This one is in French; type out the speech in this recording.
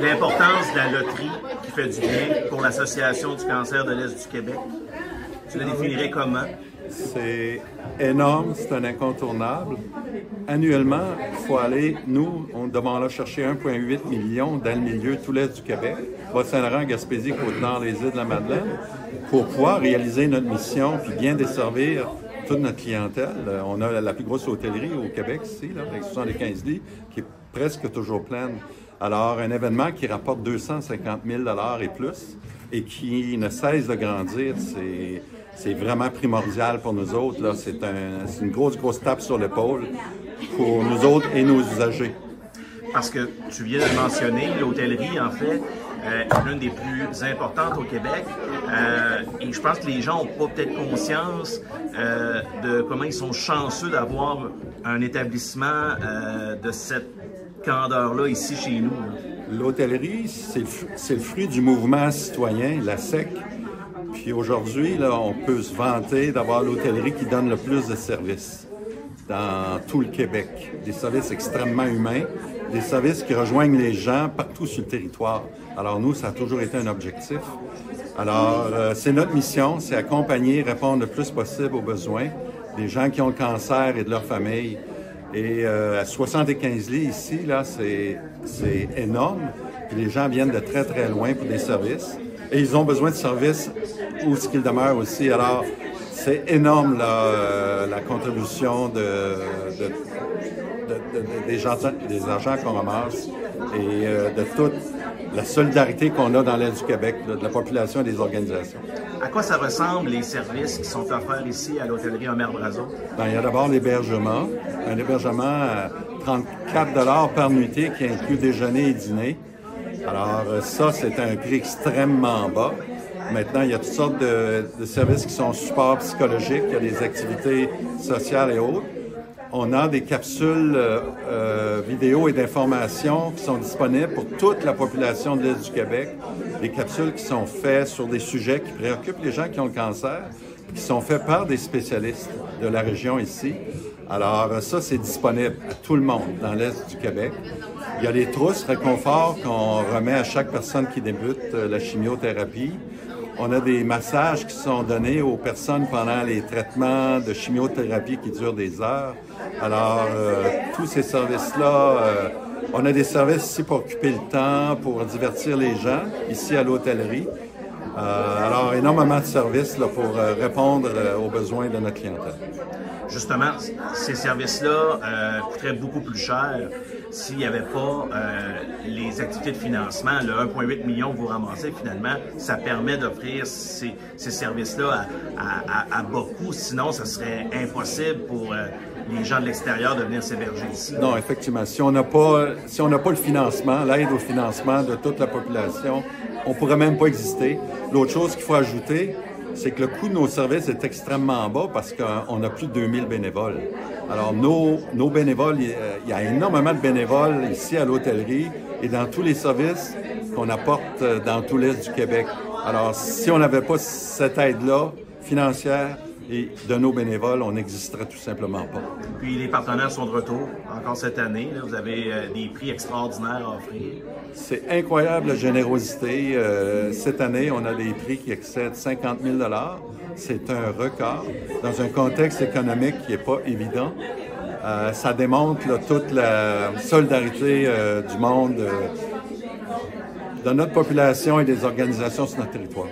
L'importance de la loterie qui fait du bien pour l'Association du cancer de l'Est du Québec, tu la définirais comment? C'est énorme, c'est un incontournable. Annuellement, il faut aller, nous, on devons aller chercher 1,8 million dans le milieu tout l'Est du Québec, Bas-Saint-Laurent, Gaspésie, Côte-Nord, les îles de la Madeleine, pour pouvoir réaliser notre mission puis bien desservir toute notre clientèle. On a la plus grosse hôtellerie au Québec ici, là, avec 75 lits, qui est presque toujours pleine. Alors, un événement qui rapporte 250 000 $ et plus et qui ne cesse de grandir, c'est vraiment primordial pour nous autres. C'est une grosse tape sur l'épaule pour nous autres et nos usagers. Parce que tu viens de mentionner, l'hôtellerie, en fait, est l'une des plus importantes au Québec. Et je pense que les gens n'ont pas peut-être conscience de comment ils sont chanceux d'avoir un établissement de cette candeur-là ici chez nous. L'hôtellerie, c'est le fruit du mouvement citoyen, la SEC. Puis aujourd'hui, là, on peut se vanter d'avoir l'hôtellerie qui donne le plus de services dans tout le Québec. Des services extrêmement humains, des services qui rejoignent les gens partout sur le territoire. Alors nous, ça a toujours été un objectif. Alors, c'est notre mission, c'est accompagner, répondre le plus possible aux besoins des gens qui ont le cancer et de leur famille. Et à 75 lits ici, là, c'est énorme. Puis les gens viennent de très loin pour des services. Et ils ont besoin de services où ce qu'ils demeurent aussi. Alors, c'est énorme là, la contribution des argents qu'on ramasse et de toute la solidarité qu'on a dans l'Est du Québec, là, de la population et des organisations. À quoi ça ressemble les services qui sont offerts ici à l'hôtellerie Omer Brazeau? Bien, il y a d'abord l'hébergement. Un hébergement à 34 $ par nuitée qui inclut déjeuner et dîner. Alors ça, c'est un prix extrêmement bas. Maintenant, il y a toutes sortes de services qui sont support psychologique, il y a des activités sociales et autres. On a des capsules vidéo et d'information qui sont disponibles pour toute la population de l'Est du Québec. Des capsules qui sont faites sur des sujets qui préoccupent les gens qui ont le cancer, qui sont faits par des spécialistes de la région ici. Alors ça, c'est disponible à tout le monde dans l'Est du Québec. Il y a les trousses réconfort qu'on remet à chaque personne qui débute la chimiothérapie. On a des massages qui sont donnés aux personnes pendant les traitements de chimiothérapie qui durent des heures. Alors, tous ces services-là, on a des services ici pour occuper le temps, pour divertir les gens, ici à l'hôtellerie. Alors, énormément de services là, pour répondre aux besoins de notre clientèle. Justement, ces services-là coûteraient beaucoup plus cher s'il n'y avait pas les activités de financement. Le 1,8 million que vous ramassez, finalement, ça permet d'offrir ces services-là à bas coût. Sinon, ça serait impossible pour les gens de l'extérieur de venir s'héberger ici. Non, effectivement. Si on n'a pas le financement, l'aide au financement de toute la population, on ne pourrait même pas exister. L'autre chose qu'il faut ajouter, c'est que le coût de nos services est extrêmement bas parce qu'on a plus de 2000 bénévoles. Alors, nos bénévoles, il y a énormément de bénévoles ici à l'hôtellerie et dans tous les services qu'on apporte dans tout l'Est du Québec. Alors, si on n'avait pas cette aide-là financière et de nos bénévoles, on n'existerait tout simplement pas. Puis les partenaires sont de retour encore cette année. Là, vous avez des prix extraordinaires à offrir. C'est incroyable la générosité. Cette année, on a des prix qui excèdent 50 000 $. C'est un record dans un contexte économique qui n'est pas évident. Ça démontre là, toute la solidarité du monde, de notre population et des organisations sur notre territoire.